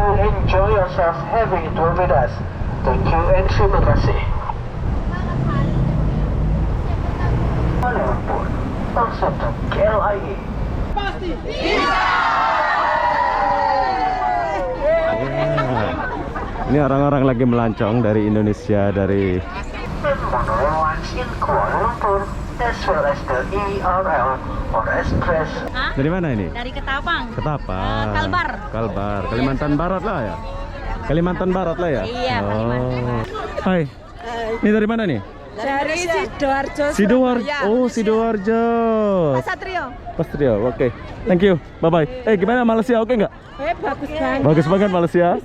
will enjoy yourself having tour with us. Thank you and terima kasih. Airport, Amsterdam, KLIA. Ini orang-orang lagi melancong dari Indonesia, dari Monorail lines in Kuala Lumpur, as well as the ERL or Express. Dari mana ini? Dari Ketapang. Ketapang. Kalbar. Kalbar, Kalimantan Barat lah ya. Kalimantan Barat lah ya. Iya, Kalimantan. Hai. Ini dari mana nih? Dari Sidoarjo. Sidoarjo. Oh, Sidoarjo. Satrio. Pastrio. Oke. Thank you. Bye bye. Gimana Malaysia? Oke nggak? Bagus banget. Bagus banget Malaysia.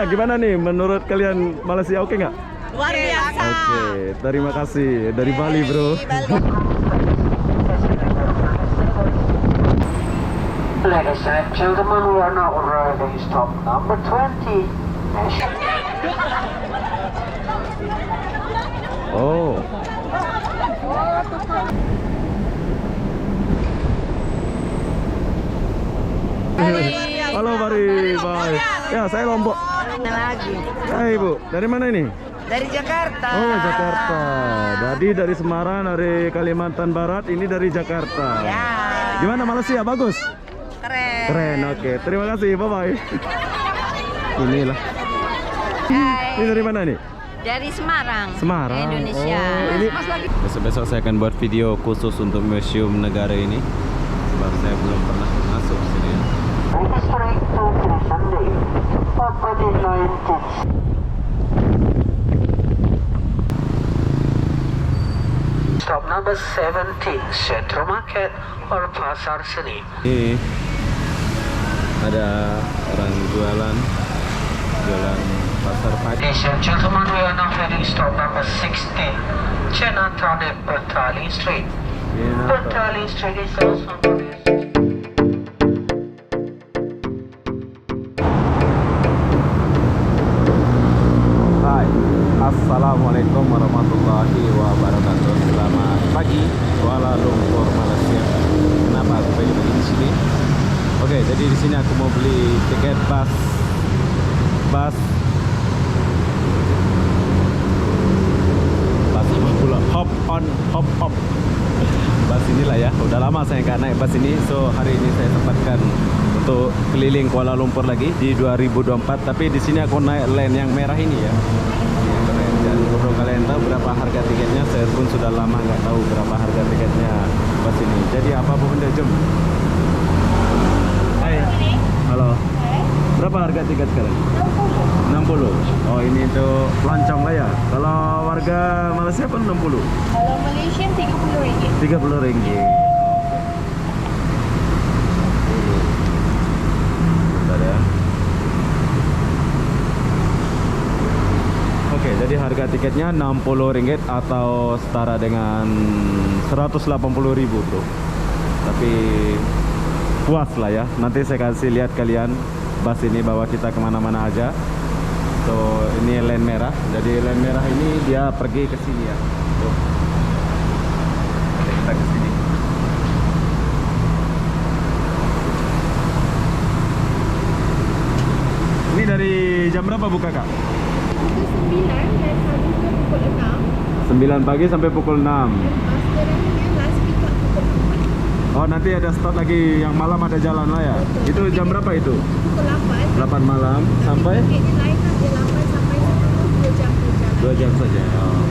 Gimana nih menurut kalian Malaysia oke nggak? Luar biasa. Oke, terima kasih dari Bali bro. Ladies and gentlemen, we are now arriving stop number 20. Oh. Halo Bari, bye. Ya saya Lombok. Lagi. Hai Bu, dari mana ini? Dari Jakarta. Oh Jakarta. Jadi dari Semarang, dari Kalimantan Barat, ini dari Jakarta. Ya. Gimana Malaysia? Bagus? Keren. Keren, oke. Terima kasih, bye bye. Inilah. Ini dari mana nih? Dari Semarang. Semarang. Indonesia. Oh, ini besok-besok saya akan buat video khusus untuk museum negara ini. Sebab saya belum pernah masuk sini. British Train to Sunday, Operating 19. Stop number 17, Central Market or Pasar Seni. Ini ada orang jualan pasar pagi. Ladies and gentlemen, we are now heading stop number 16, Chinatown Petaling Street. Petaling Street is also known as... Hai, assalamualaikum warahmatullahi wabarakatuh. Selamat pagi, Kuala Lumpur, Malaysia. Kenapa aku pagi-pagi di sini? Oke, jadi di sini aku mau beli tiket bus bus 50 hop on hop off. Bus inilah ya. Udah lama saya nggak naik bus ini, so hari ini saya sempatkan untuk keliling Kuala Lumpur lagi di 2024. Tapi di sini aku naik line yang merah ini ya. Ini keren. Dan kalau kalian tahu berapa harga tiketnya, saya pun sudah lama nggak tahu berapa harga tiketnya bus ini. Jadi apapun deh, jom. Hai. Halo. Berapa harga tiket sekarang? 60. Oh, ini untuk pelancong lah ya. Kalau warga Malaysia pun 60. Kalau Malaysian RM30. 30 ringgit. Bentar ya. Oke, jadi harga tiketnya 60 ringgit atau setara dengan 180.000 bro. Tapi puas lah ya. Nanti saya kasih lihat kalian bus ini bawa kita kemana-mana aja. So ini line merah. Jadi line merah ini dia pergi ke sini ya. Tuh. Jadi kita ke sini. Ini dari jam berapa buka kak? Pukul 9 dan habisnya pukul 6. 9 pagi sampai pukul 6. Sekarangnya last pick up pukul 4. Oh nanti ada start lagi yang malam ada jalan lah ya. Itu jam berapa itu? Pukul 8. 8 malam sampai Tiketnya lain kan dia 8 sampai 10, 2 jam perjalanan. 2 jam saja. Oh.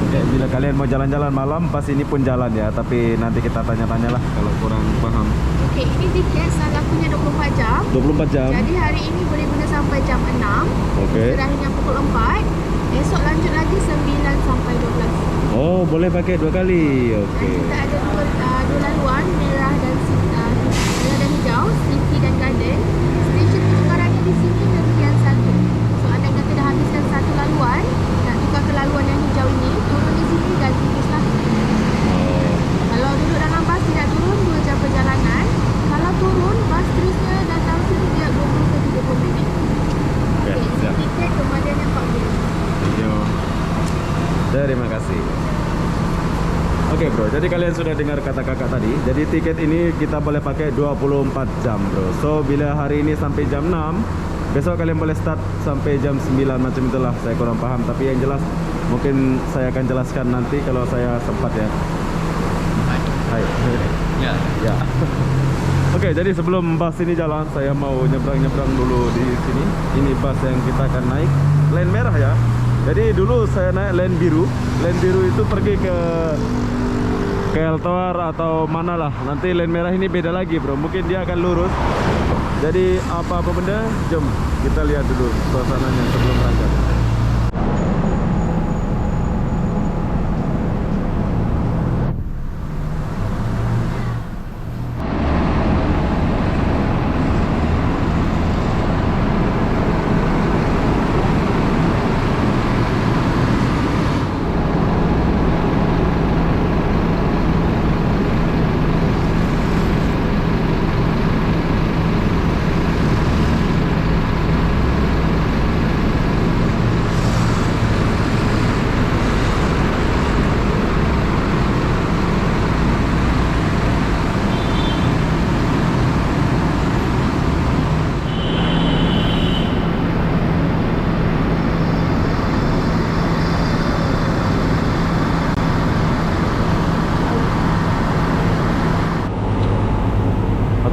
Oke, bila kalian mau jalan-jalan malam pas ini pun jalan ya. Tapi nanti kita tanya-tanya lah kalau kurang paham. Okey, ini tiket lakunya 24 jam. 24 jam. Jadi hari ini boleh guna sampai jam 6. Oke. Terakhirnya pukul 4. Esok lanjut lagi 9 sampai 12. Oh, boleh pakai 2 kali. Dan Oke. kita ada dua laluan, merah dan hijau, City dan Garden. Stesen penukarannya di sini Meridian 1. So anda kata dah habiskan satu laluan, nak tukar ke laluan yang hijau ini, turun di sini ganti bus lah. Kalau duduk dalam bas tidak turun 2 jam perjalanan. Kalau turun, bas terusnya datang setiap 20 ke 30 minit. Oke, siap. Tiket kemudian yang 4 Terima kasih. Oke bro, jadi kalian sudah dengar kata kakak tadi. Jadi tiket ini kita boleh pakai 24 jam bro. So bila hari ini sampai jam 6, besok kalian boleh start sampai jam 9 macam itulah. Saya kurang paham, tapi yang jelas mungkin saya akan jelaskan nanti kalau saya sempat ya. Hai. Ya. Ya. Oke, jadi sebelum bus ini jalan, saya mau nyebrang-nyebrang dulu di sini. Ini bus yang kita akan naik, line merah ya. Jadi dulu saya naik line biru. Line biru itu pergi ke Eltoar atau mana lah. Nanti line merah ini beda lagi bro. Mungkin dia akan lurus. Jadi apa-apa benda, jom kita lihat dulu suasananya sebelum berangkat.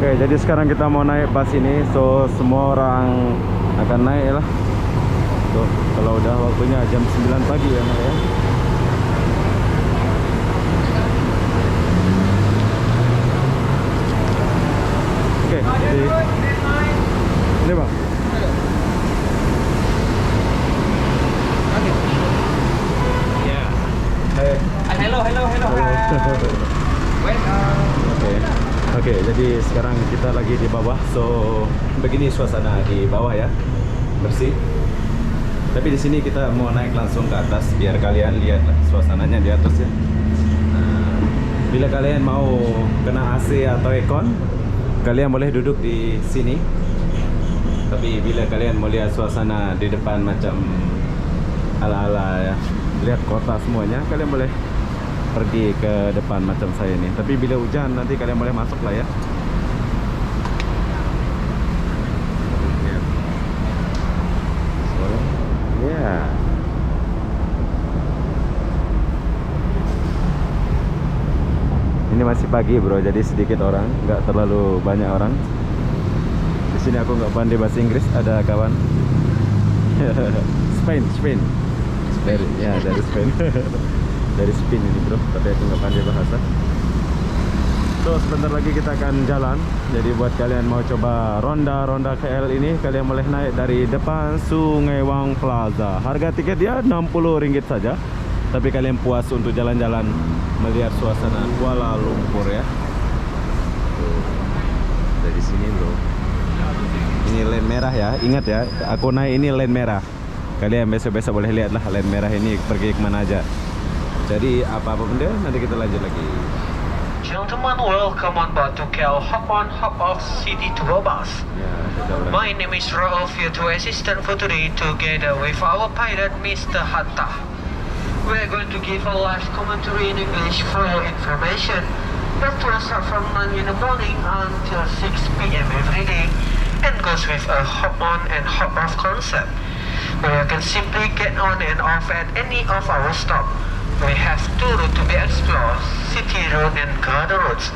Oke, jadi sekarang kita mau naik bus ini. So semua orang akan naik lah. Tuh, kalau udah waktunya jam 9 pagi ya nak ya. Oke, jadi ini bang. Ya. Hai. Hello. Oke, jadi sekarang kita lagi di bawah. So begini suasana di bawah ya, bersih. Tapi di sini kita mau naik langsung ke atas biar kalian lihat suasananya di atas ya. Nah, bila kalian mau kena AC atau aircon, kalian boleh duduk di sini. Tapi bila kalian mau lihat suasana di depan macam ala-ala ya, lihat kota semuanya, kalian boleh pergi ke depan macam saya nih. Tapi bila hujan nanti kalian boleh masuk lah ya. Ya. Ini masih pagi bro, jadi sedikit orang, nggak terlalu banyak orang. Di sini aku nggak pandai bahasa Inggris, ada kawan. Spain. Dari Spain. Dari Spain ini bro, tapi aku nggak pandai bahasa. So sebentar lagi kita akan jalan. Jadi buat kalian mau coba ronda KL ini, kalian boleh naik dari depan Sungai Wang Plaza. Harga tiket dia RM60 saja. Tapi kalian puas untuk jalan-jalan melihat suasana Kuala Lumpur ya. Tuh, dari sini bro. Ini line merah ya, ingat ya, aku naik ini line merah. Kalian besok-besok boleh lihat lah line merah ini pergi kemana aja. Jadi apa-apa benda, nanti kita lanjut lagi. Gentlemen, welcome on board to KL Hop On Hop Off City Tour Bus. My name is Raouf, your tour assistant for today, together with our pilot, Mr. Hatta. We are going to give a live commentary in English for your information. The tour starts from 9 in the morning until 6 p.m. every day and goes with a hop on and hop off concept, where you can simply get on and off at any of our stops. We have two routes to be explored, City Road and Garden Roads.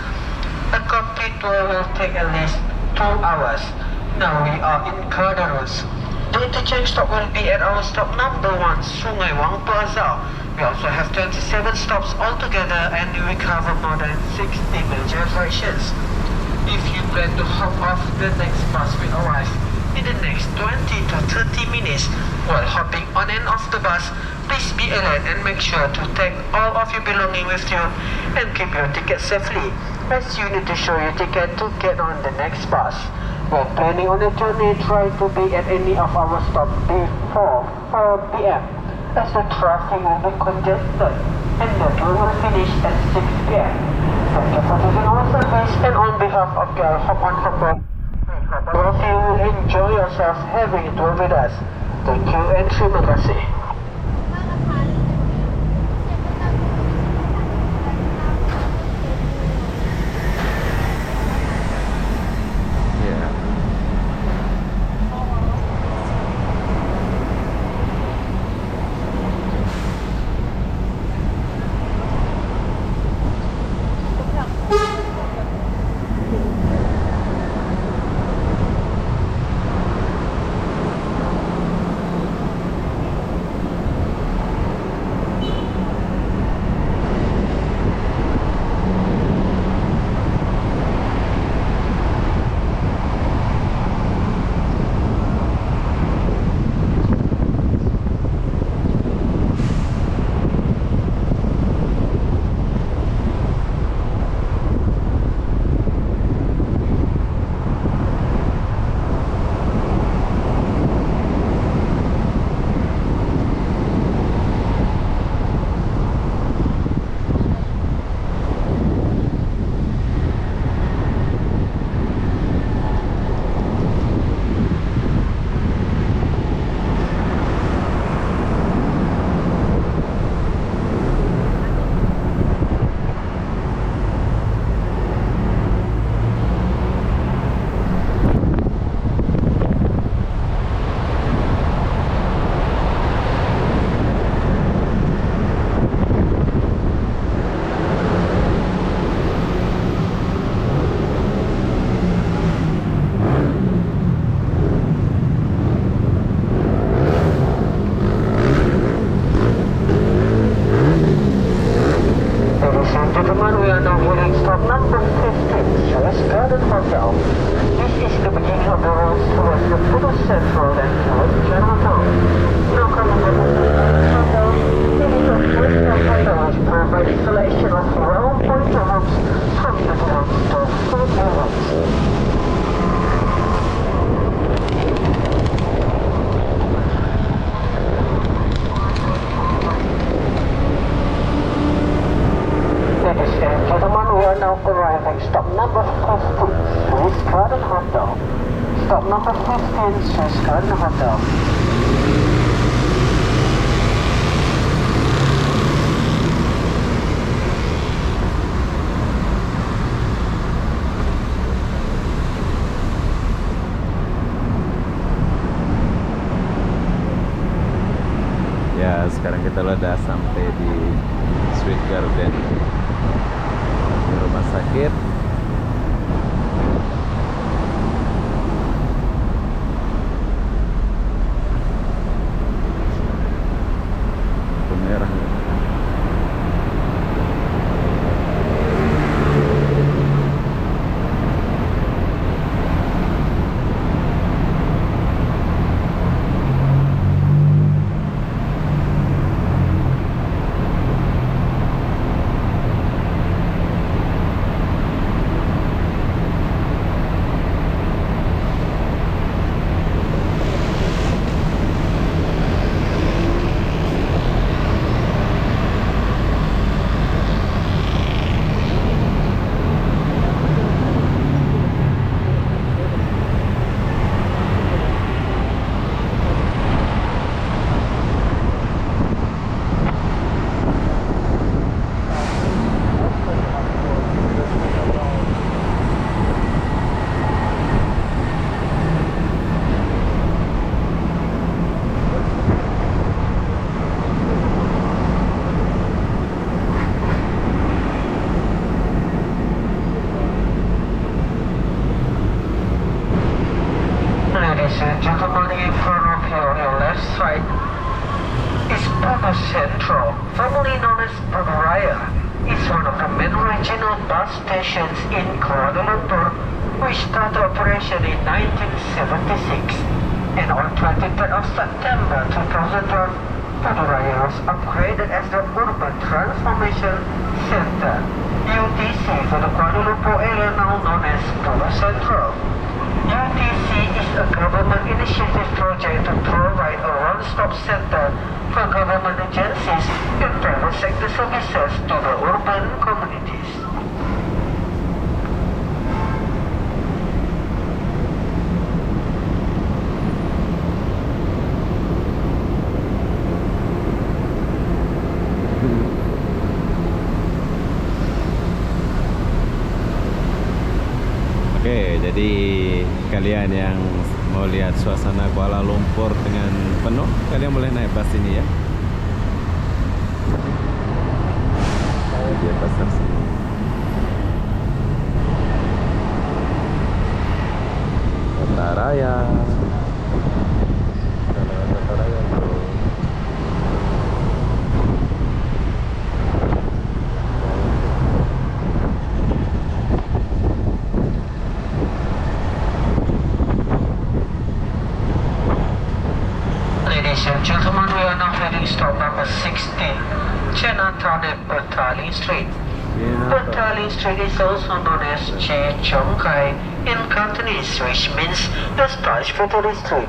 A complete tour will take at least 2 hours. Now we are in Garden Roads. The interchange stop will be at our stop number 1, Sungai Wang Plaza. We also have 27 stops altogether and we cover more than 60 major attractions. If you plan to hop off, the next bus will arrive in the next 20 to 30 minutes. While hopping on and off the bus, please be alert and make sure to take all of your belongings with you and keep your ticket safely, as you need to show your ticket to get on the next bus. When planning on a journey, try to be at any of our stops before 4 p.m. as the traffic will be congested and the tour will finish at 6 p.m. Thank you for using our service, and on behalf of KL Hop On Hop Off, I hope you will enjoy yourself having a tour with us. Thank you and terima kasih. are now heading stop number 15, Swiss Garden Hotel. This is the beginning of the road towards the Photo Central and towards Chinatown. Now coming to the hotel, it is a four-star hotel which provides a selection of round-point rooms from the ground to 4 rooms. Ladies and gentlemen, we are now arriving stop number 15, Swiss Garden Hotel. Stop number 15, Swiss Garden Hotel. Ya, sekarang kita udah sampai di Swiss Garden, di rumah sakit. Lampu merah. Ladies and gentlemen, in front of you on your left side is Photo Central, formerly known as Putu Raya. It's one of the main regional bus stations in Kuala Lumpur, which started operation in 1976. And on 23rd of September 2012, Putu Raya was upgraded as the Urban Transformation Center, UTC, for the Kuala Lumpur area now known as Putu Central. UTC is a government initiative project to provide a one-stop center for government agencies and private sector services to the urban communities. Oke, jadi kalian yang mau lihat suasana Kuala Lumpur dengan penuh, kalian boleh naik bus ini ya. Di pasar sini. Kota Raya. Kota Raya, bro. Ladies and gentlemen, we are now heading stop number 16, Chinatown and Petaling Street. Petaling Street is also known as Che Chong Kai in Cantonese, which means the Stylish Petaling Street.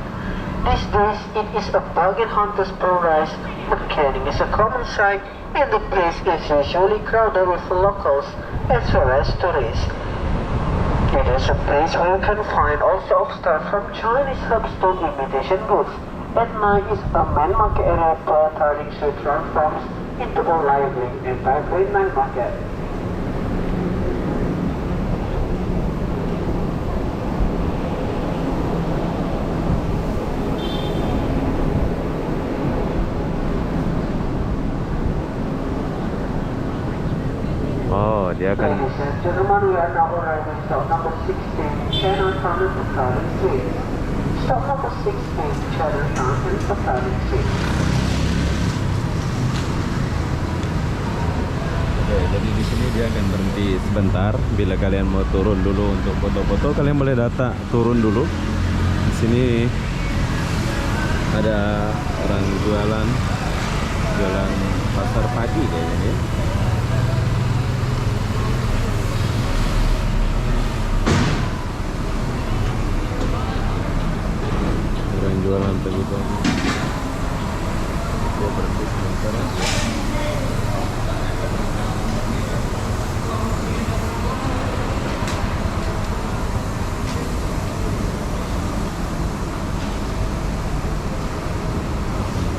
These days, it is a bargain hunter's paradise, but canning is a common sight, and the place is usually crowded with locals as well as tourists. It is a place where you can find all sorts of stuff from Chinese herbs to imitation goods. At night is a main market area where Petaling Street transforms into a lively and vibrant night market. Oh, dia akan. Ladies and gentlemen, we are now arriving stop number 16, Chinatown and Petaling Street. Stop number 16, Chinatown and Petaling Street. Oke, Jadi di sini dia akan berhenti sebentar. Bila kalian mau turun dulu untuk foto-foto, kalian boleh datang turun dulu. Di sini ada orang jualan pasar pagi kayaknya ya. Orang jualan begitu. Dia berhenti sebentar.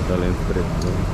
Kalian spread dulu.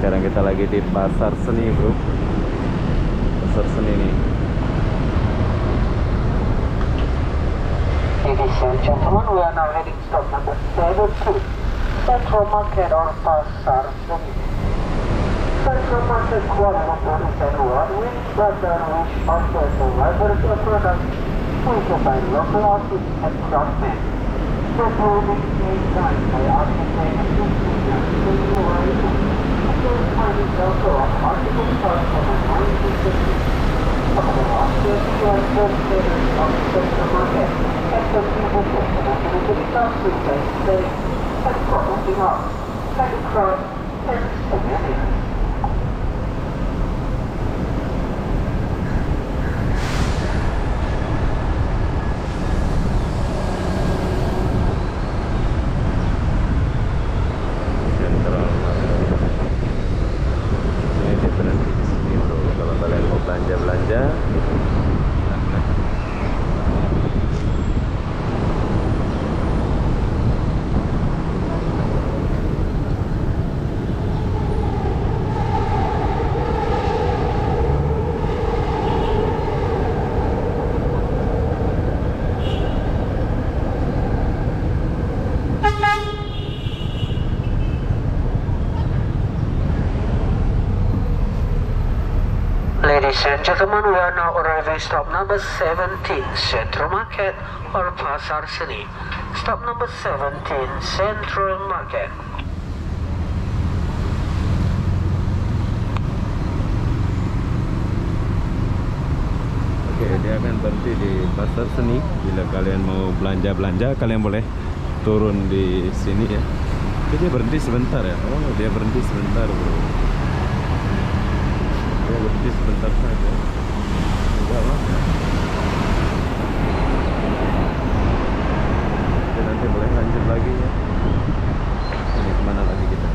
Sekarang kita lagi di pasar seni, bro. Pasar seni nih. Ladies and gentlemen, we are now heading stop number 72, Central Market or Pasar Seni. Central Market Kuala Lumpur is one which brother which offers a variety of products created by local artists and craftsmen. The building is designed by architect finding also of article starts from the 1950s. Of the last 20 years, the status of the Central Market and the people connected to the industry today has probably up, handicraft, and souvenirs. Belanja Ladies and gentlemen, we are now arriving stop number 17, Central Market or Pasar Seni. Stop number 17, Central Market. Oke, dia akan berhenti di pasar seni. Bila kalian mau belanja-belanja, kalian boleh turun di sini ya. Tapi dia berhenti sebentar ya. Oh, dia berhenti sebentar, bro. Dia berhenti sebentar saja. Enggak lah. Oke, nanti boleh lanjut lagi ya. Ini kemana lagi kita?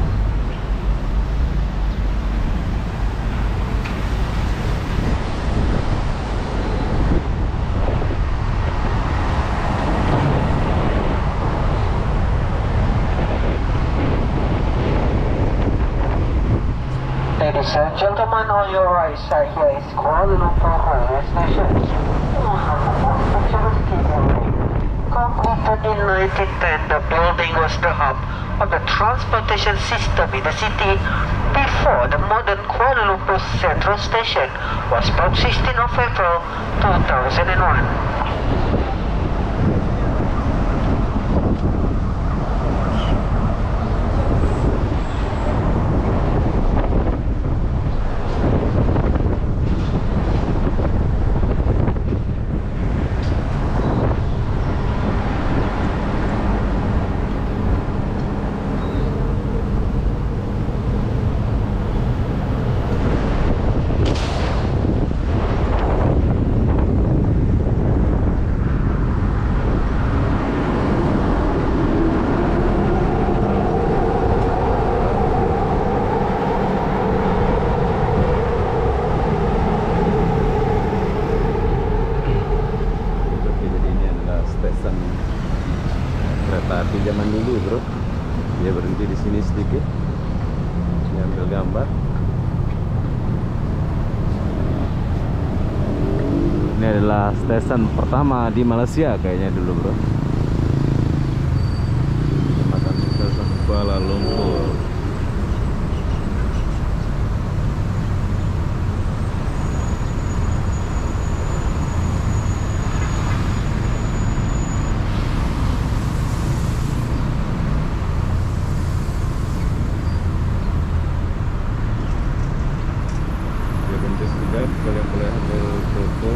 Ladies and gentlemen, on your right side here is Kuala Lumpur Railway Station. Completed in 1910, the building was the hub of the transportation system in the city before the modern Kuala Lumpur Central Station was built 16th of April 2001. Tapi zaman dulu, bro, dia berhenti di sini sedikit, dia ambil gambar. Ini adalah stesen pertama di Malaysia kayaknya dulu, bro. Jembatan stesen Kuala Lumpur. Kalian boleh ambil foto.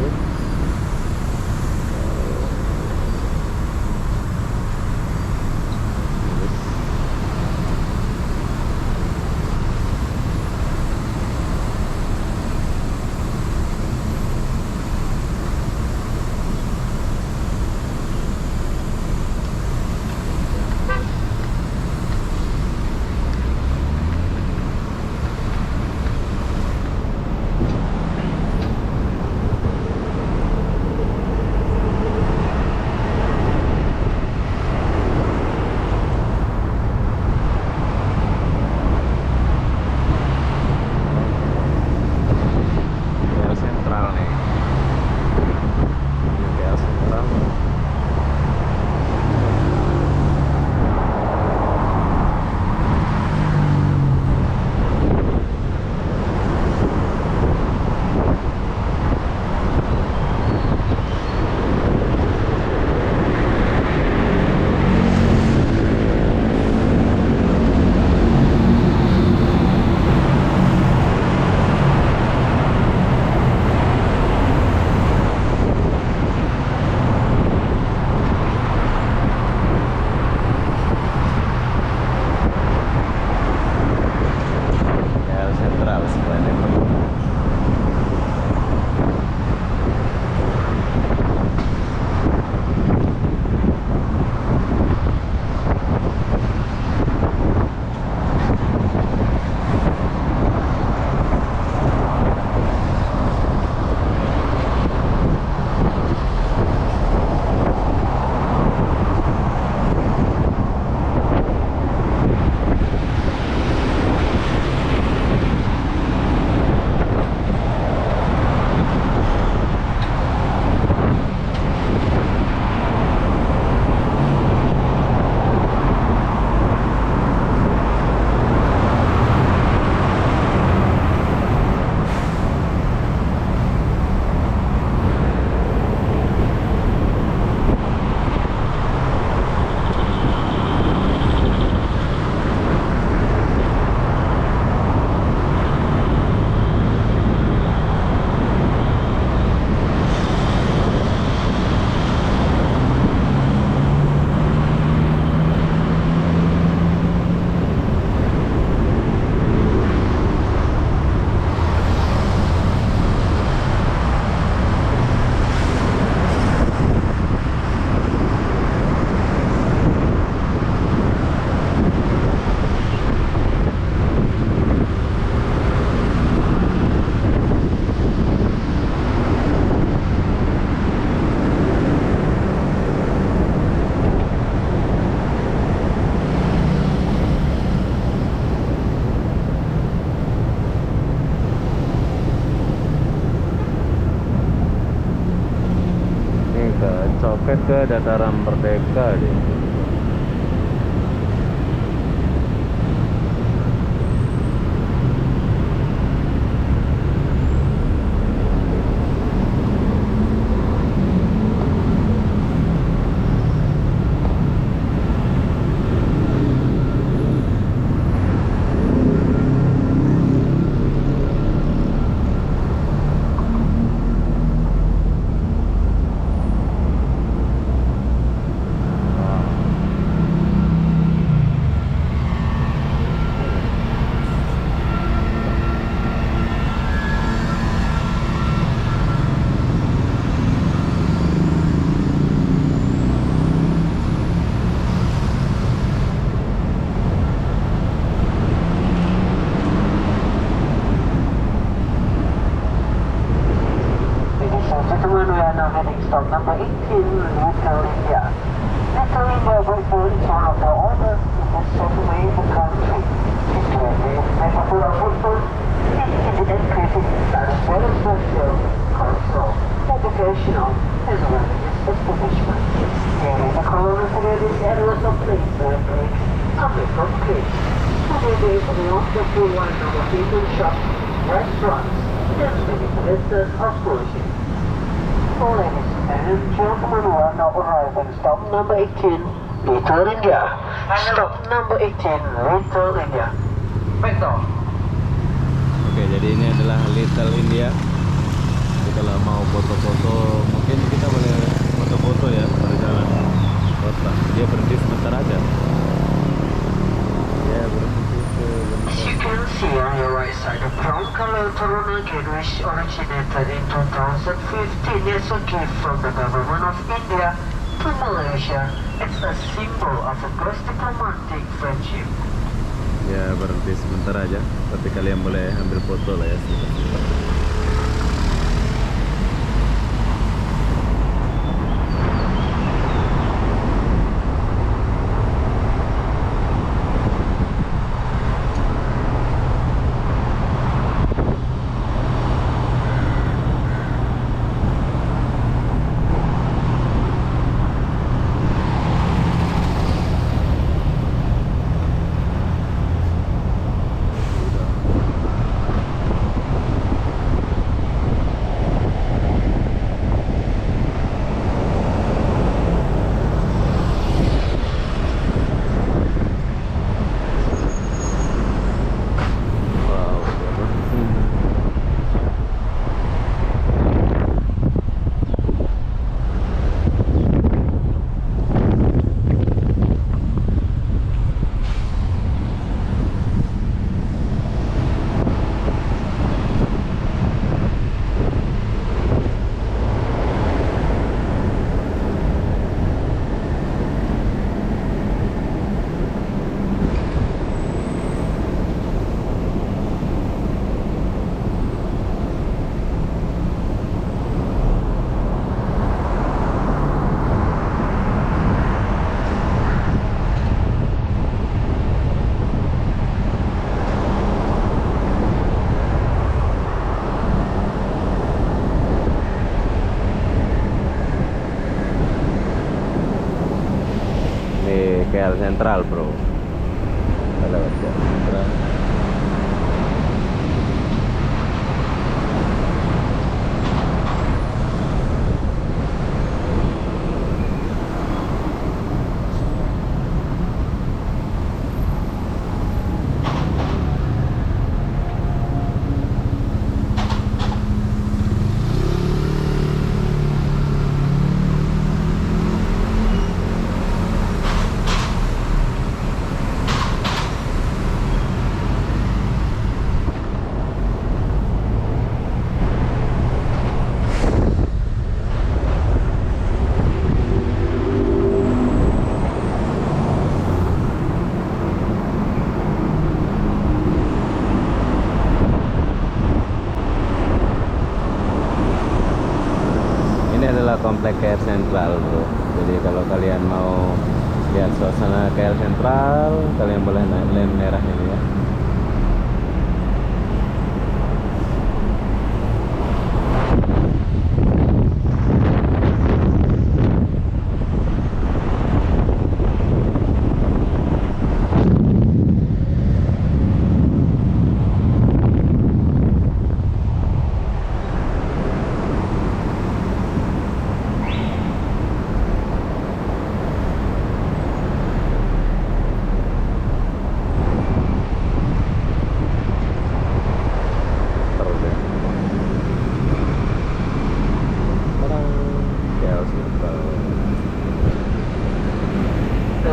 ke dataran Merdeka deh. Gentlemen, we are now heading stop number 18, Little India. Little India Brisbane is one of the oldest subway in the country. Its metaphor of football is in the increasing as well as social, cultural, educational, as well as establishment. During the colonial period, this area was a place where bricks are made from clay. Today there is a wonderful lineup of Indian shops, restaurants, and many places of worship. Ladies and gentlemen, we are now arriving stop number 18, Little India. Stop number 18, Little India. Back door. Oke, jadi ini adalah Little India. Jadi kalau mau foto-foto, mungkin kita boleh foto-foto ya pada jalan kota. Dia berhenti sebentar aja. Ya berhenti As you sebentar. can see on your right side, the brown color Corona gate which originated in 2015 is a gift from the government of India to Malaysia. It's a symbol of a close diplomatic friendship. Ya berhenti sebentar aja, tapi kalian boleh ambil foto lah ya sebentar. KL Sentral bro. Kita lewat KL Sentral. Komplek KL Sentral bro. Jadi kalau kalian mau lihat suasana KL Sentral, kalian boleh naik lem merah ini ya.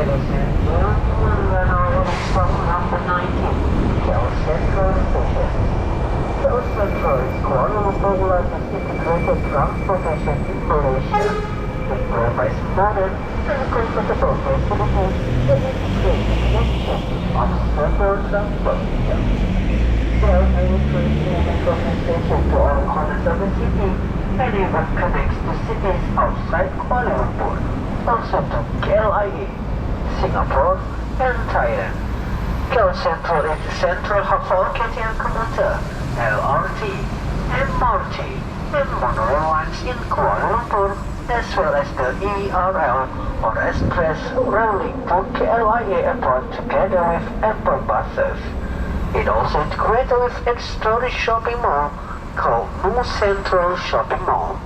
Ladies and gentlemen, we are now on stop number 19, KL Central Station. KL Central is Kuala Lumpur largest integrated transportation in Malaysia. It provides modern and comfortable facilities that integrate the connection of several transport systems. KL Central is station to all corners of the city and even connects to cities outside Kuala Lumpur, also to KLIA, Singapore, and Thailand. KL Central is the central hub for KTM Komuter, LRT, MRT, and monorail lines in Kuala Lumpur, as well as the ERL or Express Rail Link to KLIA Airport together with airport buses. It also integrated with its shopping mall called New Central Shopping Mall.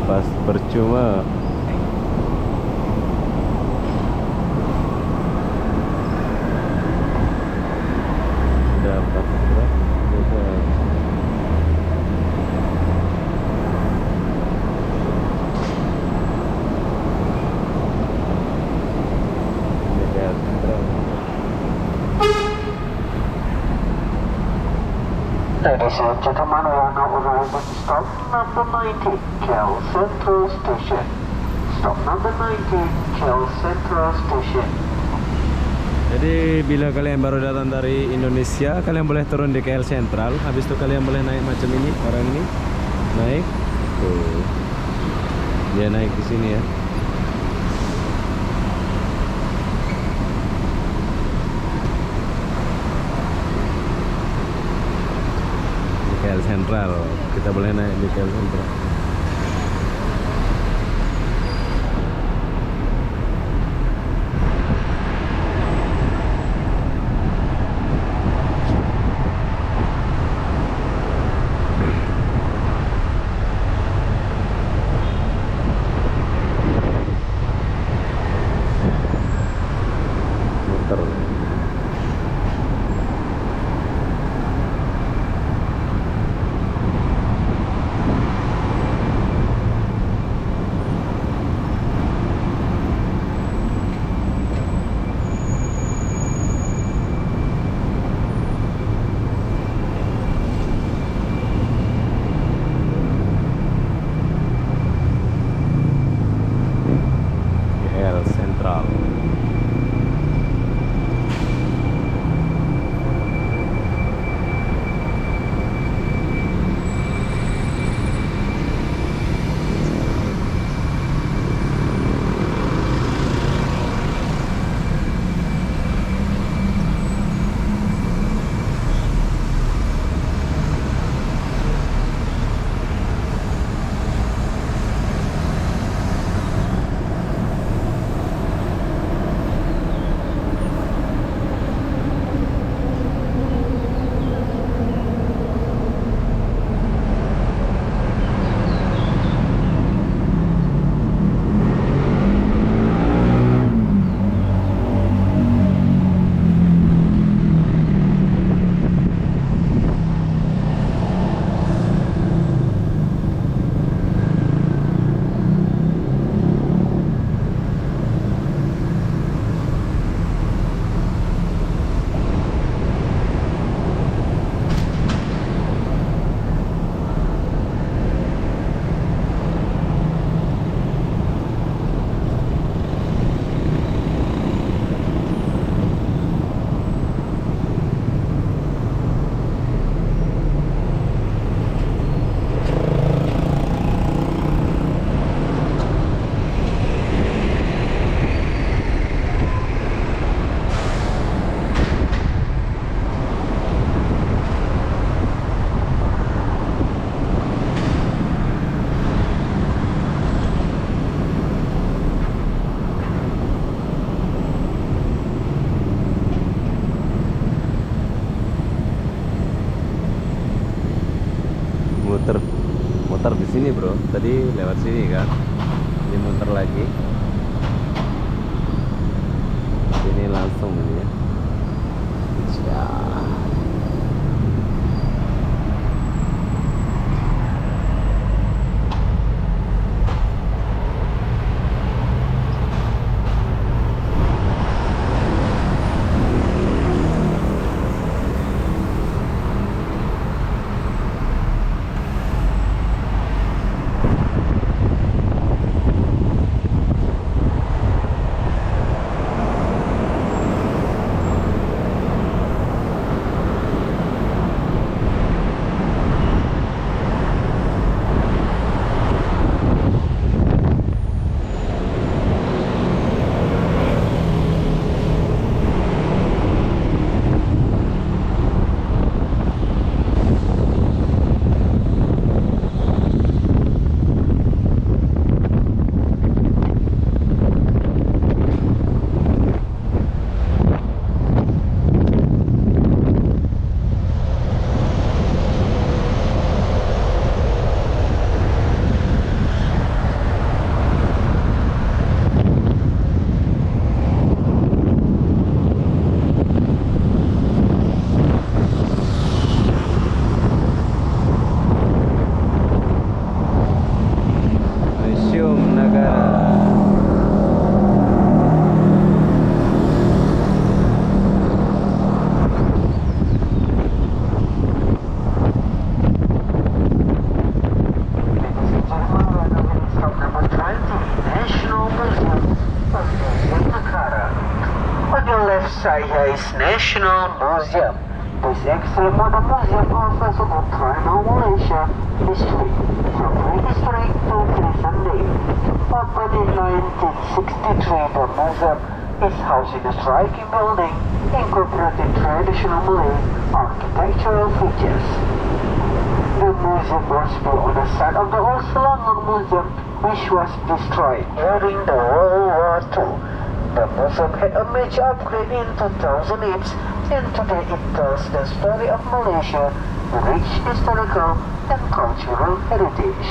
Pas percuma. Dapat berapa? Ladies and gentlemen, we are now arriving at stop number 19, KL Central Station. Stop number 19, KL Central Station. Jadi bila kalian baru datang dari Indonesia, kalian boleh turun di KL Central. Habis itu kalian boleh naik macam ini, orang ini naik. Tuh. Dia naik di sini ya. Di KL Central, kita boleh naik di KL Central. bro. Tadi lewat sini kan, dia muter lagi. Ini langsung ini ya. Ya. Saya is National Museum. This excellent modern museum offers about tribal Malaysia history from prehistory to present day. Opened in 1963, the museum is housed in a striking building incorporating traditional Malay architectural features. The museum was built on the site of the old Selangor Museum, which was destroyed during the World War II. The museum had a major upgrade in 2008, and today it tells the story of Malaysia, rich historical and cultural heritage.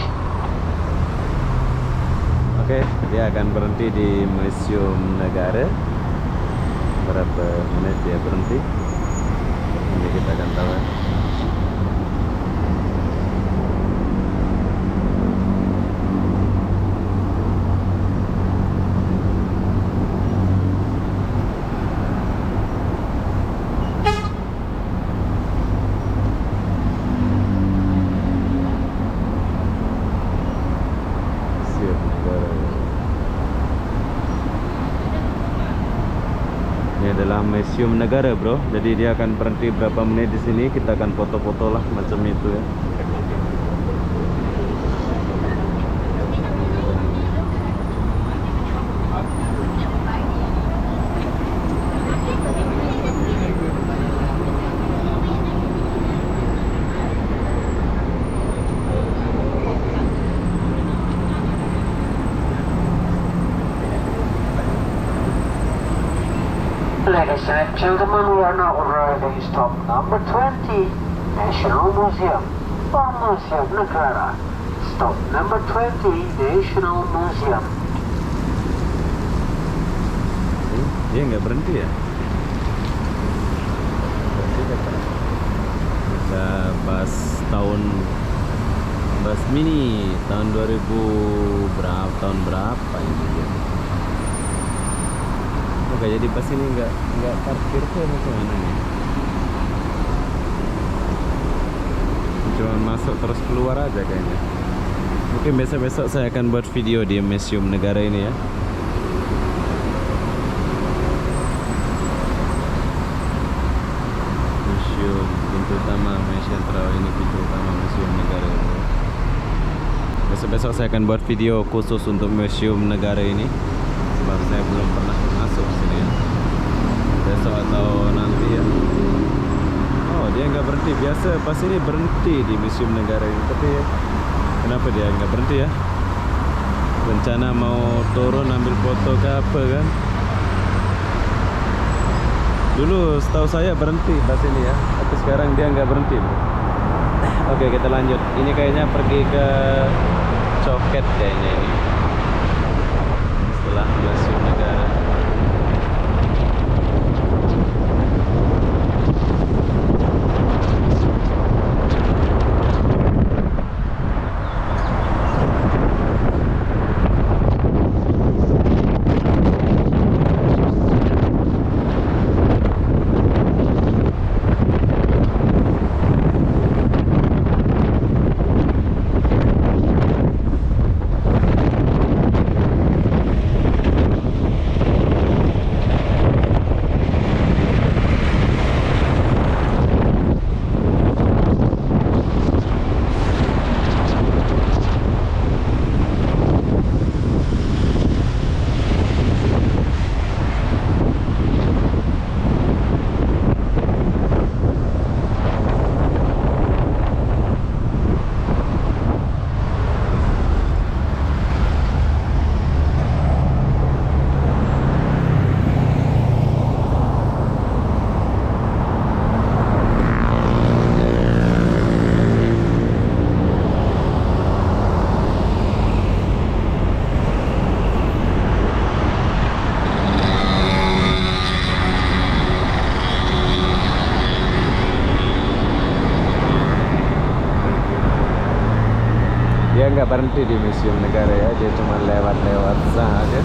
Oke, dia akan berhenti di Museum Negara. Berapa menit dia berhenti? Nanti kita akan tahu ya. Ini adalah Museum Negara bro. Jadi dia akan berhenti berapa menit di sini. Kita akan foto-foto lah macam itu ya. Ladies and gentlemen, we are now arriving stop number 20, National Museum, or Museum Negara. Stop number 20, National Museum. Dia nggak berhenti ya? Kita bahas bahas mini tahun 2000 berapa, tahun berapa ini dia? Oke, jadi pas ini nggak parkir tuh macam mana nih? Cuma masuk terus keluar aja kayaknya. Mungkin besok-besok saya akan buat video di Museum Negara ini ya. Museum pintu utama Malaysia Central, ini pintu utama Museum Negara. Besok-besok saya akan buat video khusus untuk Museum Negara ini. Sebab saya belum pernah masuk sini ya. Besok atau nanti ya. Oh, dia nggak berhenti. Biasa pas ini berhenti di Museum Negara ini. Tapi kenapa dia nggak berhenti ya? Rencana mau turun ambil foto ke apa kan? Dulu setahu saya berhenti pas ini ya. Tapi sekarang dia nggak berhenti. Oke, kita lanjut. Ini kayaknya pergi ke Coket kayaknya ini. Setelah Museum Negara. Dia nggak berhenti di Museum Negara ya, dia cuma lewat-lewat saja.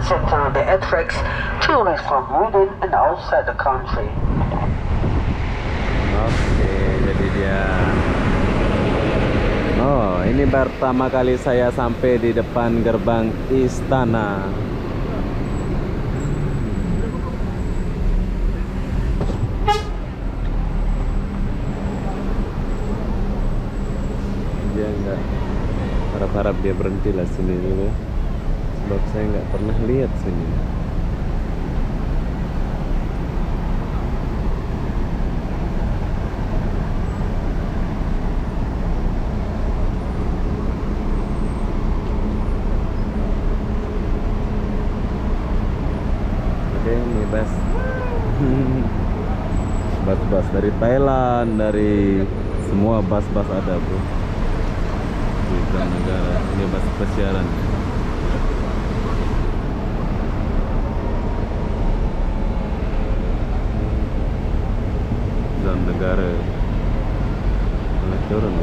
settle the attracts tourists from within and outside the country. Oke, jadi dia. Oh, ini pertama kali saya sampai di depan gerbang istana. Dia nggak harap-harap dia berhenti lah sini dulu, sebab saya nggak pernah lihat sini. Ini bus dari Thailand, dari semua bus-bus ada bro di negara. Ini bus pesiaran. Dan negara oleh turun.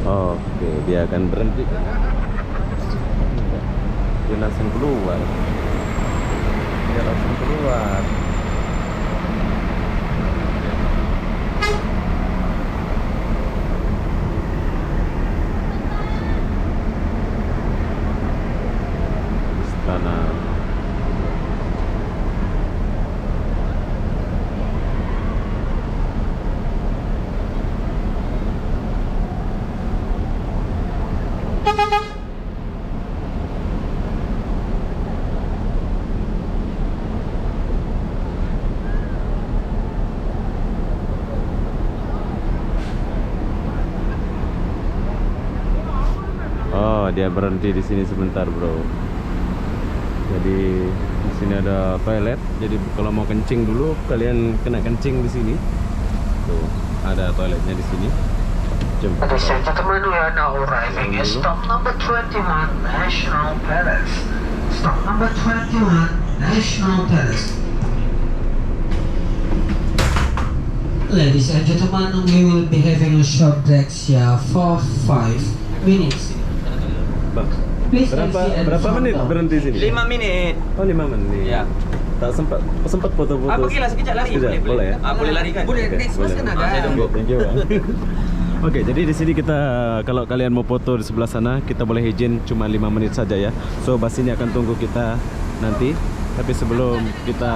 Oke, dia akan berhenti. Dia langsung keluar. Istana. Oh, dia berhenti di sini sebentar, bro. Jadi di sini ada toilet. Jadi kalau mau kencing dulu, kalian kena kencing di sini. Tuh, ada toiletnya di sini. Jom. Ladies and gentlemen, we are now arriving at stop number 21, National Palace. Stop number 21, National Palace. Ladies and gentlemen, we will be having a short break here for 5 minutes. Bang, Please berapa menit berhenti sini? 5 menit. Oh, 5 menit. Ya. Tak sempat foto-foto. Aku gila sekejap lari. Boleh ya? Boleh lari kan? Boleh. Next bus kan ada. Saya tunggu. Thank you, Bang. Oke, jadi di sini kita, kalau kalian mau foto di sebelah sana, kita boleh izin cuma 5 menit saja ya. So bus ini akan tunggu kita nanti. Tapi sebelum kita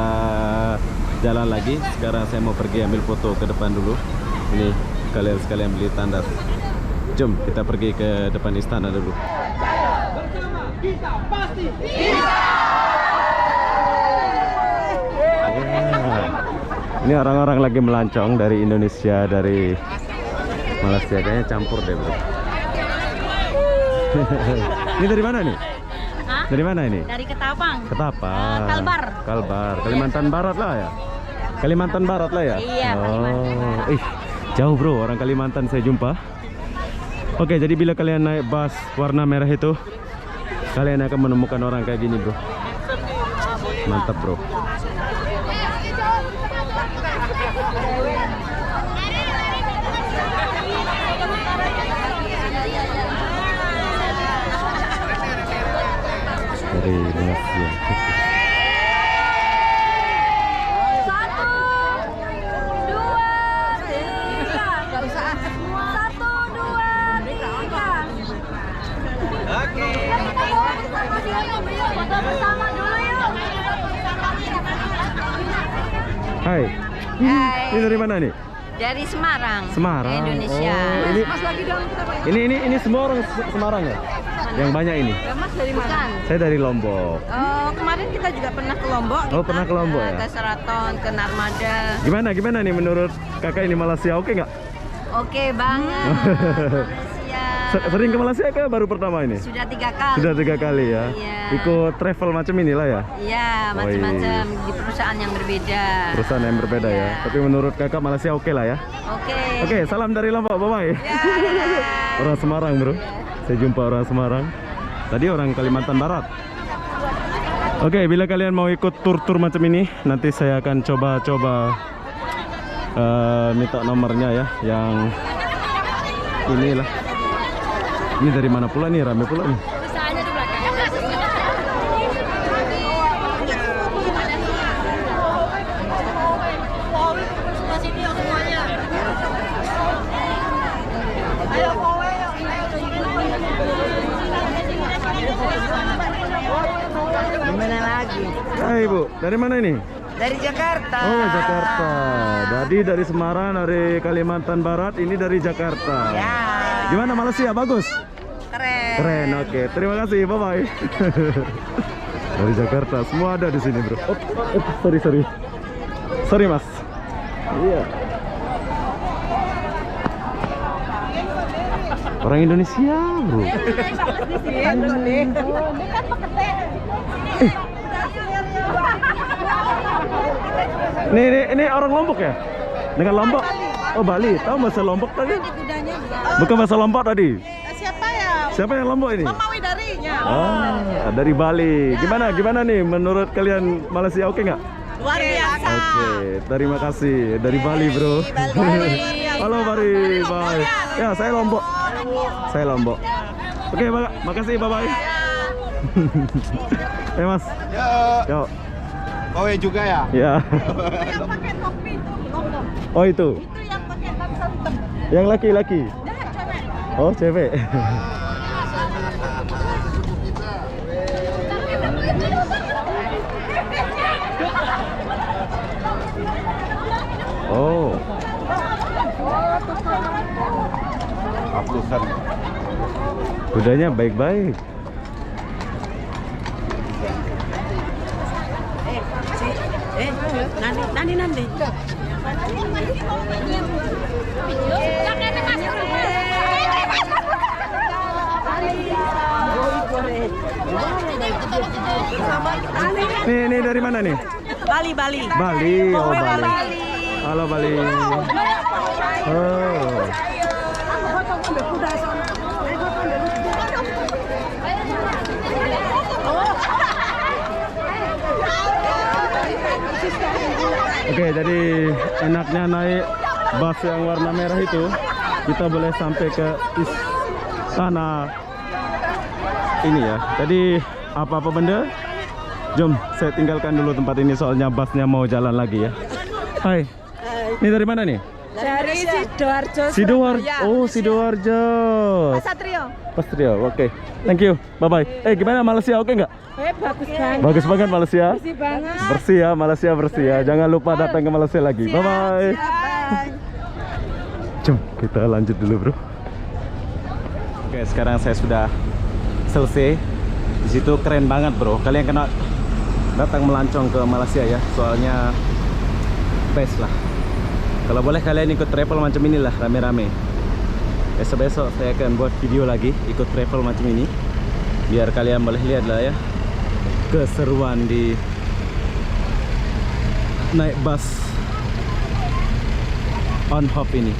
jalan lagi, sekarang saya mau pergi ambil foto ke depan dulu. Ini kalian sekalian beli tandas. Jom kita pergi ke depan istana dulu. Kita pasti Ini orang-orang lagi melancong dari Indonesia, dari Malaysia, kayaknya campur deh bro. Ini dari mana nih? Hah? Dari mana ini? Dari Ketapang. Ketapang. Kalbar. Kalbar, Kalimantan Barat lah ya. Kalimantan Barat lah ya. Iya, Kalimantan Barat. Ih, jauh bro, orang Kalimantan saya jumpa. Oke, jadi bila kalian naik bus warna merah itu, kalian akan menemukan orang kayak gini bro. Mantap bro. Dari Malaysia. Hai. Hai. Ini dari mana nih? Dari Semarang. Semarang. Indonesia. Oh, ini semua orang Semarang ya? Yang banyak ini. Mas dari mana? Saya dari Lombok. Oh, kemarin kita juga pernah ke Lombok. Oh, pernah ke Lombok ya? Ke Seraton, ke Narmada. Gimana nih menurut kakak ini Malaysia oke nggak? Oke banget. Malaysia. Sering ke Malaysia ke baru pertama ini? Sudah 3 kali. Sudah 3 kali ya? Iya. Ikut travel macam inilah ya? Iya, macam-macam di perusahaan yang berbeda. Perusahaan yang berbeda ya? Tapi menurut kakak Malaysia oke lah ya? Oke. Oke, salam dari Lombok, bye-bye. Ya. Orang Semarang bro. Saya jumpa orang Semarang. Tadi orang Kalimantan Barat. Oke, bila kalian mau ikut tur-tur macam ini, nanti saya akan coba-coba minta nomornya ya, yang inilah. Ini dari mana pula nih? Rame pula nih. Gimana lagi? Hai Bu, dari mana ini? Dari Jakarta. Oh, Jakarta. Jadi dari Semarang, dari Kalimantan Barat, ini dari Jakarta. Ya. Gimana Malaysia? Bagus? Keren. Keren, oke. Terima kasih, bye-bye. Dari Jakarta, semua ada di sini, bro. Sorry. Sorry, Mas. Iya. Orang Indonesia, bro. Ini orang Lombok ya? Dengan Lombok? Oh, Bali. Tahu bahasa Lombok tadi? Bukan bahasa Lombok tadi. Siapa ya? Siapa yang Lombok ini? Mama Widarinya. Ah, dari Bali. Gimana nih menurut kalian Malaysia oke nggak? Luar biasa. Oke, terima kasih dari Bali, bro. Halo Bali, bye. Ya, saya Lombok. Oke, makasih, bye-bye. Mas. Yo. Kowe juga ya? Ya. Yang pakai topi itu Lombok. Oh, itu. Itu yang pakai tantan. Yang laki-laki. Cewek. Oh, cewek. Oh. Ratusan. Kudanya baik-baik. Nanti. Nih dari mana nih? Bali. Bali, oh Bali. Halo Bali. Oh. Oke, jadi enaknya naik bus yang warna merah itu, kita boleh sampai ke istana ini ya. Jadi apa-apa benda, jom saya tinggalkan dulu tempat ini soalnya busnya mau jalan lagi ya. Hai, ini dari mana nih? Dari Sidoarjo. Sidoarjo. Oh, Sidoarjo. Satrio, oke. Thank you, bye-bye. Gimana Malaysia, oke nggak? Bagus banget. Bagus banget Malaysia. Bersih banget. Bersih ya, Malaysia bersih ya. Jangan lupa datang ke Malaysia lagi. Bye-bye. Jom, kita lanjut dulu bro. Oke, sekarang saya sudah selesai. Di situ keren banget bro. Kalian kena datang melancong ke Malaysia ya. Soalnya best lah. Kalau boleh kalian ikut travel macam inilah, rame-rame. Besok-besok saya akan buat video lagi ikut travel macam ini, biar kalian boleh lihat lah ya keseruan di naik bus on hop ini.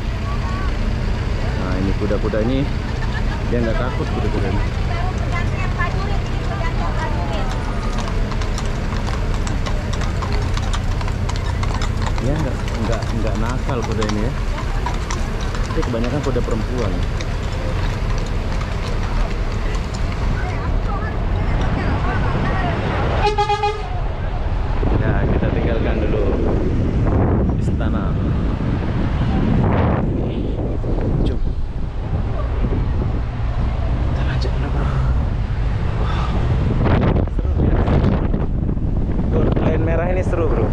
Nah, ini kuda-kuda ini dia nggak takut, kuda-kuda ini. Ya nggak nakal kuda ini ya. Tapi kebanyakan kuda perempuan. Ya, kita tinggalkan dulu istana. Jom. Kita lanjut dulu bro. Seru ya. Tuh, line merah ini seru bro.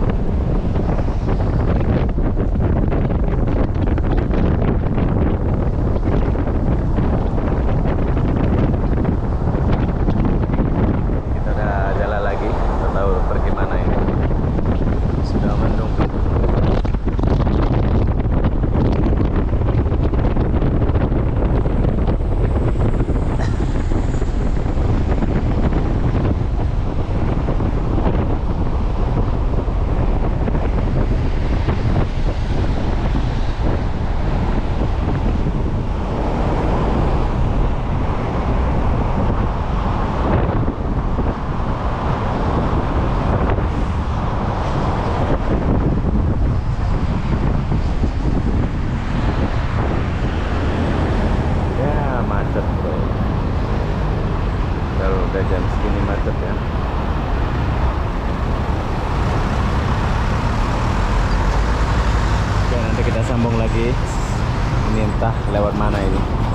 macet bro. Kalau udah jam segini macet ya. Oke, nanti kita sambung lagi. Ini entah lewat mana ini.